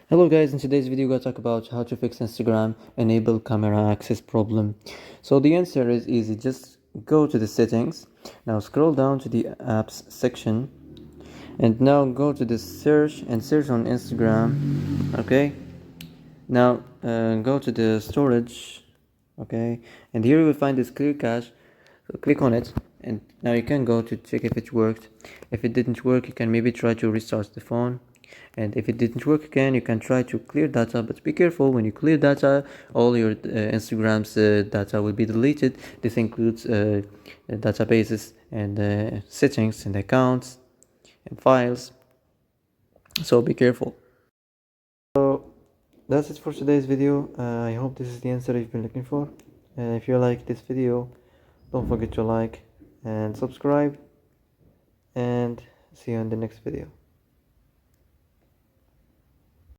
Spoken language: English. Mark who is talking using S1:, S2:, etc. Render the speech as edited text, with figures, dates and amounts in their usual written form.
S1: Hello guys, in today's video we're going to talk about how to fix Instagram enable camera access problem. So the answer is easy. Just go to the settings. Now scroll down to the apps section and now go to the search and search on Instagram. Okay, now go to the storage. Okay, and here you will find this clear cache. So click on it and now you can go to check if it worked. If it didn't work, you can maybe try to restart the phone, and if it didn't work again, you can try to clear data, but be careful. When you clear data, all your Instagram's data will be deleted. This includes databases and settings and accounts and files, so be careful. So that's it for today's video. I hope this is the answer you've been looking for. If you like this video, don't forget to like and subscribe, and see you in the next video.